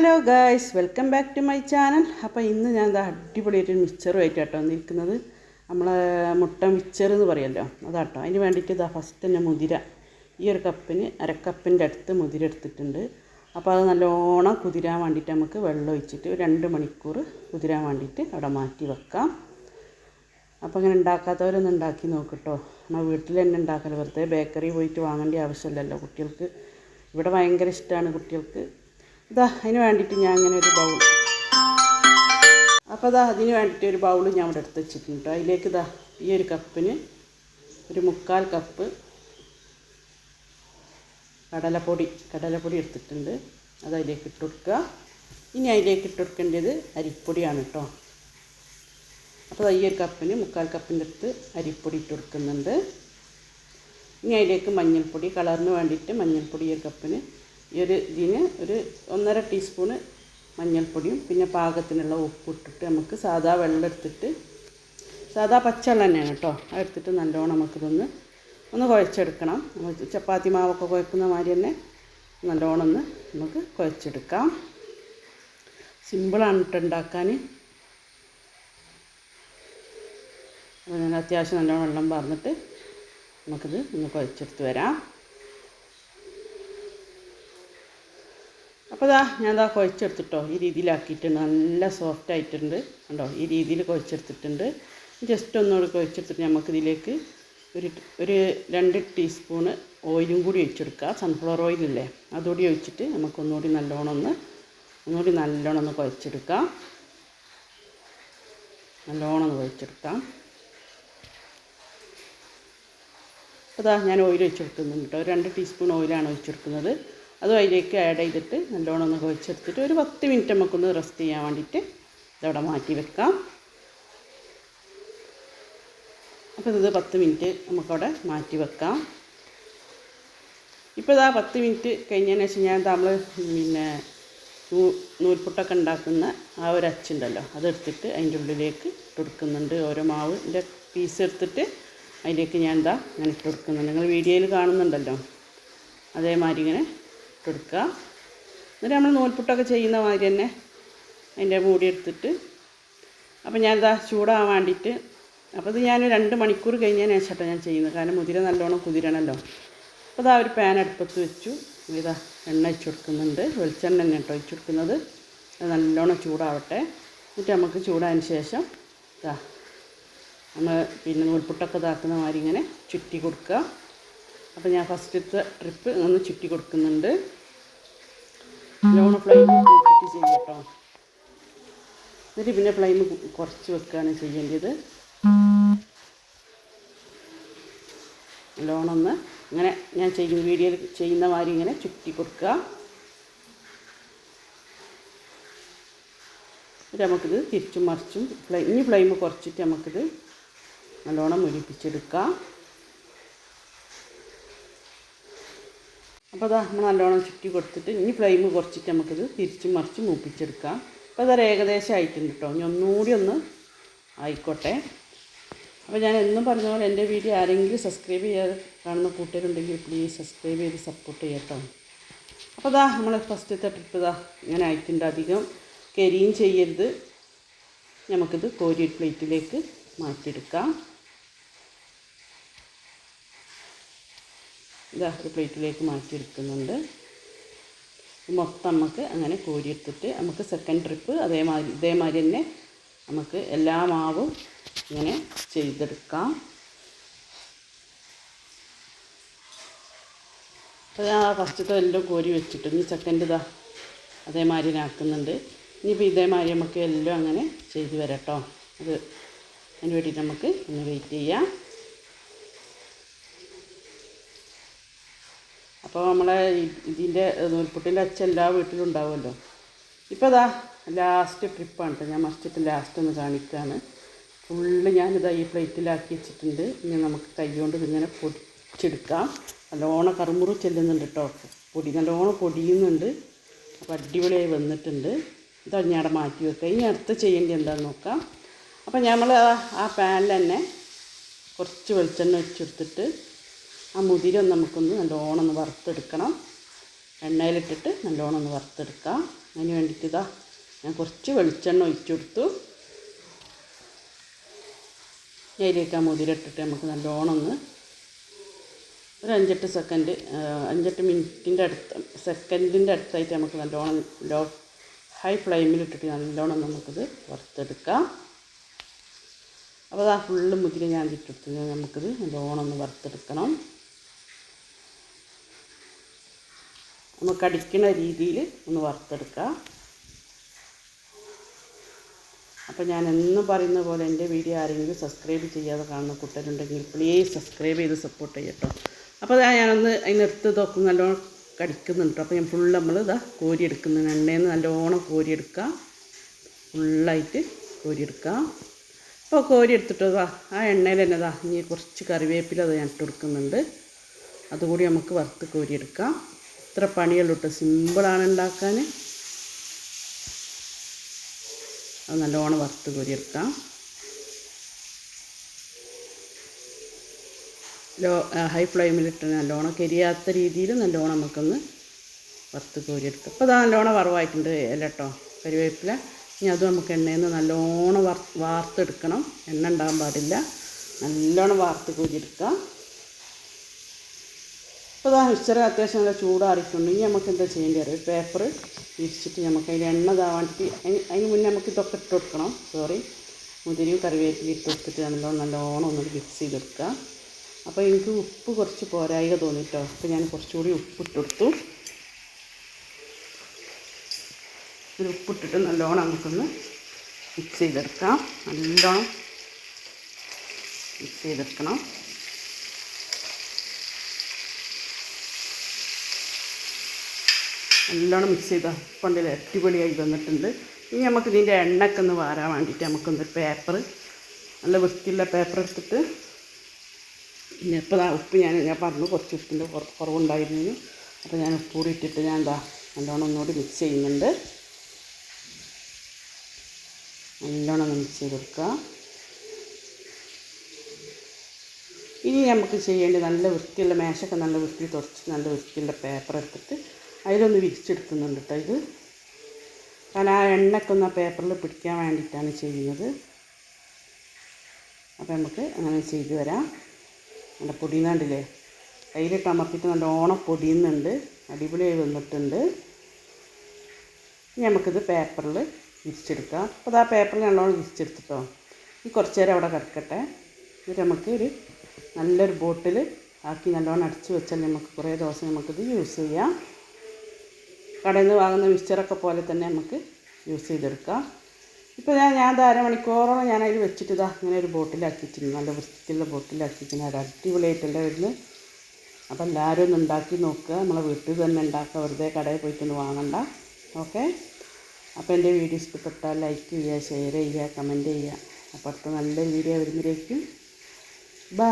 Hello guys, welcome back to my channel. അപ്പോൾ ഇന്ന് ഞാൻ എന്താ അടിപൊളിയായിട്ടൊരു മിക്സറുമായിട്ട് കേട്ടോ നിൽക്കുന്നത്. നമ്മളെ മുട്ട മിക്സർ എന്ന് പറയുമല്ലോ, അതാട്ടോ. അതിന് വേണ്ടിയിട്ട് ഇതാ ഫസ്റ്റ് തന്നെ മുതിര, ഈ ഒരു കപ്പിന് അരക്കപ്പിൻ്റെ അടുത്ത് മുതിര എടുത്തിട്ടുണ്ട്. അപ്പോൾ അത് നല്ലോണം കുതിരാൻ വേണ്ടിയിട്ട് നമുക്ക് വെള്ളം ഒഴിച്ചിട്ട് 2 മണിക്കൂർ കുതിരാൻ വേണ്ടിയിട്ട് അവിടെ മാറ്റി വെക്കാം. അപ്പോൾ ഇങ്ങനെ ഉണ്ടാക്കാത്തവരൊന്നും ഉണ്ടാക്കി നോക്കിട്ടോ. നമ്മൾ വീട്ടിൽ തന്നെ ഉണ്ടാക്കല്, വെറുതെ ബേക്കറി പോയിട്ട് വാങ്ങേണ്ട ആവശ്യമില്ലല്ലോ. കുട്ടികൾക്ക് ഇവിടെ ഭയങ്കര ഇഷ്ടമാണ് കുട്ടികൾക്ക്. ഇതാ അതിന് വേണ്ടിയിട്ട് ഞാൻ അങ്ങനെ ഒരു ബൗൾ, അപ്പോൾ ഇതാ അതിന് വേണ്ടിയിട്ട് ഒരു ബൗൾ ഞാൻ ഇവിടെ എടുത്ത് വെച്ചിട്ടുണ്ട്. അതിലേക്ക് ഇതാ ഈ ഒരു കപ്പിന് ഒരു 1/4 കപ്പ് കടലപ്പൊടി എടുത്തിട്ടുണ്ട്. അത് അതിലേക്ക് ഇട്ട് കൊടുക്കുക. ഇനി അതിലേക്ക് ഇട്ട് കൊടുക്കേണ്ടത് അരിപ്പൊടിയാണ് കേട്ടോ. അപ്പോൾ ഈ ഒരു കപ്പിന് 1/4 കപ്പിൻ്റെ അടുത്ത് അരിപ്പൊടി ഇട്ട് കൊടുക്കുന്നുണ്ട്. ഇനി അതിലേക്ക് മഞ്ഞൾപ്പൊടി, കളറിന് വേണ്ടിയിട്ട് മഞ്ഞൾപ്പൊടി ഒരു കപ്പിന്, ഇതിന് ഒരു 1.5 ടീസ്പൂണ് മഞ്ഞൾപ്പൊടിയും പിന്നെ പാകത്തിനുള്ള ഉപ്പ് ഇട്ടിട്ട് നമുക്ക് സാധാ വെള്ളം എടുത്തിട്ട്, സാധാ പച്ചവെള്ളം തന്നെയാണ് കേട്ടോ, അതെടുത്തിട്ട് നല്ലോണം നമുക്കിതൊന്ന് കുഴച്ചെടുക്കണം. നമുക്ക് ചപ്പാത്തി മാവൊക്കെ കുഴക്കുന്ന മാതിരി തന്നെ നല്ലോണം നമുക്ക് കുഴച്ചെടുക്കാം. സിമ്പിളാണ് കേട്ടോ ഉണ്ടാക്കാൻ. അപ്പോൾ ഞാൻ അത്യാവശ്യം നല്ലോണം വെള്ളം പാർന്നിട്ട് നമുക്കിത് ഒന്ന് കുഴച്ചെടുത്ത് വരാം. അപ്പോൾ ഞാൻ കുഴച്ചെടുത്തിട്ടോ, ഈ രീതിയിലാക്കിയിട്ടുണ്ട്. നല്ല സോഫ്റ്റ് ആയിട്ടുണ്ട് കണ്ടോ, ഈ രീതിയിൽ കുഴച്ചെടുത്തിട്ടുണ്ട്. ജസ്റ്റ് ഒന്നുകൂടി കുഴച്ചെടുത്തിട്ട് നമുക്കിതിലേക്ക് ഒരു 2 ടീസ്പൂണ് ഓയിലും കൂടി ഒഴിച്ചെടുക്കുക. സൺഫ്ലവർ ഓയിലില്ലേ, അതുകൂടി ഒഴിച്ചിട്ട് നമുക്കൊന്നുകൂടി നല്ലോണം ഒന്ന് കുഴച്ചെടുക്കാം. അപ്പോൾ ഞാൻ ഓയിൽ ഒഴിച്ചെടുക്കുന്നുണ്ട് കേട്ടോ. 2 ടീസ്പൂൺ ഓയിലാണ് ഒഴിച്ചെടുക്കുന്നത്. അതും അതിലേക്ക് ആഡ് ചെയ്തിട്ട് നല്ലോണം ഒന്ന് കുഴച്ചെടുത്തിട്ട് ഒരു 10 മിനിറ്റ് നമുക്കൊന്ന് റെസ്റ്റ് ചെയ്യാൻ വേണ്ടിയിട്ട് ഇതവിടെ മാറ്റി വെക്കാം. അപ്പോൾ ഇത് 10 മിനിറ്റ് നമുക്കവിടെ മാറ്റി വെക്കാം. ഇപ്പോൾ 10 മിനിറ്റ് കഴിഞ്ഞതിന് ശേഷം ഞാൻ നമ്മൾ നൂൽപുട്ടൊക്കെ ഉണ്ടാക്കുന്ന ആ ഒരു അച്ചുണ്ടല്ലോ, അതെടുത്തിട്ട് അതിൻ്റെ ഉള്ളിലേക്ക് ഇട്ട് കൊടുക്കുന്നുണ്ട്. ഓരോ മാവിൻ്റെ പീസ് എടുത്തിട്ട് അതിലേക്ക് ഞാൻ ഇങ്ങനെ ഇട്ട് കൊടുക്കുന്നുണ്ട്. നിങ്ങൾ വീഡിയോയിൽ കാണുന്നുണ്ടല്ലോ, അതേമാതിരി ഇങ്ങനെ ഇട്ടെടുക്കുക. എന്നിട്ട് നമ്മൾ നൂൽപുട്ടൊക്കെ ചെയ്യുന്ന മാതിരി തന്നെ അതിൻ്റെ മൂടി എടുത്തിട്ട്, അപ്പോൾ ഞാനിതാ ചൂടാകാൻ വേണ്ടിയിട്ട്, അപ്പോൾ ഇത് ഞാൻ 2 മണിക്കൂർ കഴിഞ്ഞതിന് ശേഷമാട്ടോ ഞാൻ ചെയ്യുന്നത്. കാരണം മുതിര നല്ലോണം കുതിരണമല്ലോ. അപ്പോൾ ഒരു പാൻ അടുപ്പത്ത് വെച്ചു. ഇതാ എണ്ണ ഒഴിച്ച് കൊടുക്കുന്നുണ്ട്. വെളിച്ചെണ്ണ തന്നെ കേട്ടോ ഒഴിച്ച് കൊടുക്കുന്നത്. അത് നല്ലോണം ചൂടാവട്ടെ. എന്നിട്ട് നമുക്ക് ചൂടായതിന് ശേഷം നമ്മൾ നൂൽപുട്ടൊക്കെ ഇതാക്കുന്ന മാതിരി ഇങ്ങനെ ചുറ്റി കൊടുക്കുക. അപ്പോൾ ഞാൻ ഫസ്റ്റത്തെ ട്രിപ്പ് ഒന്ന് ചുറ്റി കൊടുക്കുന്നുണ്ട്. നല്ലോണം ഫ്ലെയിം കൂട്ടിയിട്ട് ചെയ്യാം കേട്ടോ. എന്നിട്ട് പിന്നെ ഫ്ലെയിം കുറച്ച് വെക്കുകയാണ് ചെയ്യേണ്ടത്. നല്ലോണം ഇങ്ങനെ ഞാൻ വീഡിയോയിൽ ചെയ്യുന്ന മാതിരി ഇങ്ങനെ ചുറ്റി കൊടുക്കുക. എന്നിട്ട് നമുക്കിത് തിരിച്ചും മറിച്ചും ഇനി ഫ്ലെയിം കുറച്ചിട്ട് നമുക്കിത് നല്ലോണം മുരിപ്പിച്ചെടുക്കാം. അപ്പോൾ നമ്മൾ നല്ലോണം ചുറ്റി കൊടുത്തിട്ട് ഇനി ഫ്ലെയിം കുറച്ചിട്ട് നമുക്കിത് തിരിച്ചും മറിച്ച് മൂപ്പിച്ചെടുക്കാം. അപ്പോൾ അത് ഏകദേശം ആയിട്ടുണ്ട് കേട്ടോ. ഇനി ഒന്നുകൂടി ആയിക്കോട്ടെ. അപ്പോൾ ഞാൻ എന്നും പറഞ്ഞ പോലെ എൻ്റെ വീഡിയോ ആരെങ്കിലും സബ്സ്ക്രൈബ് ചെയ്യാതെ കാണുന്ന കൂട്ടുകാരുണ്ടെങ്കിൽ പ്ലീസ് സബ്സ്ക്രൈബ് ചെയ്ത് സപ്പോർട്ട് ചെയ്യട്ടോ. അപ്പോൾ നമ്മൾ ഫസ്റ്റത്തെ ട്രിപ്പ് ഇങ്ങനെ ആയിട്ടുണ്ട്. അധികം കരിയും ചെയ്യരുത്. നമുക്കിത് കോരി പ്ലേറ്റിലേക്ക് മാറ്റിയെടുക്കാം. ഒരു പ്ലേറ്റിലേക്ക് മാറ്റിയെടുക്കുന്നുണ്ട്. മൊത്തം നമുക്ക് അങ്ങനെ കോരിയെടുത്തിട്ട് നമുക്ക് സെക്കൻഡ് ട്രിപ്പ് ഇതേമാതിരി തന്നെ നമുക്ക് എല്ലാ മാവും ഇങ്ങനെ ചെയ്തെടുക്കാം. അപ്പോൾ ഞാൻ ഫസ്റ്റത്തെ എല്ലാം കോരി വെച്ചിട്ട് ഇനി സെക്കൻഡ് അതേമാതിരി ആക്കുന്നുണ്ട്. ഇനിയിപ്പോൾ ഇതേമാതിരി നമുക്ക് എല്ലാം അങ്ങനെ ചെയ്ത് വരാം കേട്ടോ. അതിന് വേണ്ടിയിട്ട് നമുക്ക് ഒന്ന് വെയിറ്റ് ചെയ്യാം. അപ്പോൾ നമ്മളെ ഇതിൻ്റെ നൂൽപുട്ടിൻ്റെ അച്ച് എല്ലാ വീട്ടിലും ഉണ്ടാവുമല്ലോ. ഇപ്പോൾ ലാസ്റ്റ് ട്രിപ്പാണ് കേട്ടോ. ഞാൻ മറിച്ചിട്ട് ലാസ്റ്റ് ഒന്ന് കാണിക്കുകയാണ്. ഫുള്ള് ഈ പ്ലേറ്റിലാക്കി വെച്ചിട്ടുണ്ട്. ഇനി നമുക്ക് കൈ കൊണ്ട് ഇതിങ്ങനെ പൊടിച്ചെടുക്കാം. നല്ലോണം കറുമുറു ചെല്ലുന്നുണ്ട് കേട്ടോ. നല്ലോണം പൊടിയുന്നുണ്ട്. അപ്പോൾ അടിപൊളിയായി വന്നിട്ടുണ്ട്. ഞാൻ അവിടെ മാറ്റി വെക്കുക. ഇനി അടുത്ത് ചെയ്യേണ്ടത് എന്താണെന്ന് നോക്കാം. അപ്പോൾ നമ്മൾ ആ പാനിൽ തന്നെ കുറച്ച് വെളിച്ചെണ്ണ വെച്ചെടുത്തിട്ട് ആ മുതിര നമുക്കൊന്ന് നല്ലോണം വറുത്തെടുക്കണം. എണ്ണയിലിട്ടിട്ട് നല്ലോണം ഒന്ന് വറുത്തെടുക്കാം. അതിന് വേണ്ടിയിട്ട് ഇതാ ഞാൻ കുറച്ച് വെളിച്ചെണ്ണ ഒഴിച്ചു കൊടുത്തു. അതിലേക്ക് ആ മുതിര ഇട്ടിട്ട് നമുക്ക് നല്ലോണം ഒന്ന് ഒരു 5-8 മിനിറ്റിൻ്റെ സെക്കൻഡിൻ്റെ അടുത്തായിട്ട് നമുക്ക് നല്ലോണം ഹൈ ഫ്ലെയിമിലിട്ടിട്ട് നല്ലോണം നമുക്കിത് വറുത്തെടുക്കാം. അപ്പോൾ ആ ഫുള്ള് മുതിര ഞാൻ ഇട്ടെടുത്ത് നമുക്കിത് നല്ലോണം ഒന്ന് വറുത്തെടുക്കണം. നമുക്ക് അടിക്കുന്ന രീതിയിൽ ഒന്ന് വറുത്തെടുക്കാം. അപ്പോൾ ഞാൻ എന്നും പറയുന്ന പോലെ എൻ്റെ വീഡിയോ ആരെങ്കിലും സബ്സ്ക്രൈബ് ചെയ്യാതെ കാണുന്ന കൂട്ടരുണ്ടെങ്കിൽ പ്ലീസ് സബ്സ്ക്രൈബ് ചെയ്ത് സപ്പോർട്ട് ചെയ്യട്ടോ. അപ്പോൾ ഞാനൊന്ന് അതിനെടുത്ത് നോക്കും നല്ലോണം കടിക്കുന്നുണ്ട്. അപ്പോൾ ഞാൻ ഫുള്ള് നമ്മൾ കോരിയെടുക്കുന്നുണ്ട്. എണ്ണയിൽ നിന്ന് നല്ലോണം കോരിയെടുക്കാം, ഫുള്ളായിട്ട് കോരിയെടുക്കാം. അപ്പോൾ കോരിയെടുത്തിട്ട് ആ എണ്ണയിൽ തന്നെ ഇനി കുറച്ച് കറിവേപ്പില ഞാൻ ഇട്ട് കൊടുക്കുന്നുണ്ട്. അതുകൂടി നമുക്ക് വറുത്ത് കോരിയെടുക്കാം. ഇത്ര പണിയുള്ളൂ കേട്ടോ, സിമ്പിളാണ് ഉണ്ടാക്കാൻ. അത് നല്ലോണം വറുത്ത് കോരിയെടുക്കാം. ഹൈ ഫ്ലെയിമിലിട്ട് നല്ലോണം കരിയാത്ത രീതിയിൽ നല്ലോണം നമുക്കൊന്ന് വറുത്ത് കോരിയെടുക്കാം. അപ്പോൾ അത് നല്ലോണം വറവായിട്ടുണ്ട് അല്ല കേട്ടോ കറിവേപ്പില. ഇനി അത് നമുക്ക് എണ്ണയിൽ നിന്ന് നല്ലോണം വാർത്തെടുക്കണം. എണ്ണ ഉണ്ടാകാൻ പാടില്ല. നല്ലോണം വാർത്ത് കോരിയെടുക്കാം. അപ്പോൾ മിക്സർ അത്യാവശ്യം നല്ല ചൂടാറിയിട്ടുണ്ട്. ഇനി നമുക്ക് എന്താ ചെയ്യേണ്ടി അറിയാം, പേപ്പർ വിരിച്ചിട്ട് നമുക്ക് അതിൽ എണ്ണ ഇതാവാണ്ടിട്ട് അതിന് മുന്നേ നമുക്ക് ഇതൊക്കെ ഇട്ട് കൊടുക്കണം. മുതിരയും കറിവേപ്പിലയും ഇട്ട് കൊടുത്തിട്ട് നല്ലോണം ഒന്ന് മിക്സ് ചെയ്തെടുക്കുക. അപ്പോൾ എനിക്ക് ഉപ്പ് കുറച്ച് പോരായിക തോന്നിട്ടോ, അപ്പോൾ ഞാൻ കുറച്ചുകൂടി ഉപ്പ് ഇട്ട് കൊടുത്തു. ഒരു ഉപ്പിട്ടിട്ട് നല്ലോണം നമുക്കൊന്ന് മിക്സ് ചെയ്തെടുക്കാം. നല്ലോണം മിക്സ് ചെയ്തെടുക്കണം. നല്ലോണം മിക്സ് ചെയ്താൽ പണ്ടില്ല അടിപൊളിയായി വന്നിട്ടുണ്ട്. ഇനി നമുക്ക് ഇതിൻ്റെ എണ്ണയൊക്കെ ഒന്ന് വാരാൻ വേണ്ടിയിട്ട് നമുക്കൊന്നൊരു പേപ്പർ, നല്ല വൃത്തിയുള്ള പേപ്പർ എടുത്തിട്ട് ഇപ്പോൾ ഉപ്പ് ഞാൻ പറഞ്ഞു കുറച്ച് ഉപ്പിൻ്റെ കുറവുണ്ടായിരുന്നു. അപ്പോൾ ഞാൻ ഉപ്പ് കൂടി ഇട്ടിട്ട് ഞാൻ നല്ലോണം ഒന്നുകൂടി മിക്സ് ചെയ്യുന്നുണ്ട്. നല്ലോണം ഒന്ന് മിക്സ് ചെയ്ത് കൊടുക്കുക. ഇനി നമുക്ക് ചെയ്യേണ്ടത് നല്ല വൃത്തിയുള്ള മേശയൊക്കെ നല്ല വൃത്തി തുടച്ച് നല്ല വൃത്തിയുള്ള പേപ്പർ എടുത്തിട്ട് അതിലൊന്ന് വിരിച്ചെടുക്കുന്നുണ്ട് കേട്ടോ. ഇത് കാരണം ആ എണ്ണയൊക്കെ ഒന്ന് ആ പേപ്പറിൽ പിടിക്കാൻ വേണ്ടിയിട്ടാണ് ചെയ്യുന്നത്. അപ്പോൾ നമുക്ക് അങ്ങനെ ചെയ്ത് വരാം. നല്ല പൊടിയുന്നുണ്ടല്ലേ, കയ്യിലിട്ട് അമർത്തിയിട്ട് നല്ലോണം പൊടിയുന്നുണ്ട്, അടിപൊളിയായി വന്നിട്ടുണ്ട്. ഇനി നമുക്കിത് പേപ്പറിൽ വിരിച്ചെടുക്കാം. അപ്പോൾ ആ പേപ്പറിൽ നല്ലോണം വിരിച്ചെടുത്തിട്ടോ ഈ കുറച്ച് നേരം അവിടെ കിടക്കട്ടെ. എന്നിട്ട് നമുക്ക് നല്ലൊരു ബോട്ടിൽ ആക്കി നല്ലോണം അടിച്ച് വെച്ചാൽ നമുക്ക് കുറേ ദിവസം നമുക്കിത് യൂസ് ചെയ്യാം. കടയിൽ നിന്ന് വാങ്ങുന്ന മിക്സ്ചറൊക്കെ പോലെ തന്നെ നമുക്ക് യൂസ് ചെയ്തെടുക്കാം. ഇപ്പോൾ ഞാൻ അരമണിക്കൂറോളം ഞാൻ അതിൽ വെച്ചിട്ട് ഇങ്ങനെ ഒരു ബോട്ടിലാക്കിയിട്ടുണ്ട്. നല്ല വൃത്തിയുള്ള ബോട്ടിലാക്കിയിട്ടുണ്ട്. അത് അടിപൊളിയായിട്ടല്ലേ വരുന്നത്. അപ്പോൾ എല്ലാവരും ഒന്ന് ഉണ്ടാക്കി നോക്കുക. നമ്മളെ വീട്ടിൽ തന്നെ ഉണ്ടാക്കുക, വെറുതെ കടയിൽ പോയിട്ടൊന്ന് വാങ്ങണ്ട. ഓക്കെ, അപ്പോൾ എൻ്റെ വീഡിയോ ഇഷ്ടപ്പെട്ടാൽ ലൈക്ക് ചെയ്യുക, ഷെയർ ചെയ്യുക, കമൻറ്റ് ചെയ്യുക. അപ്പോൾ അടുത്ത നല്ലൊരു വീഡിയോ വരുമ്പോഴേക്കും ബൈ.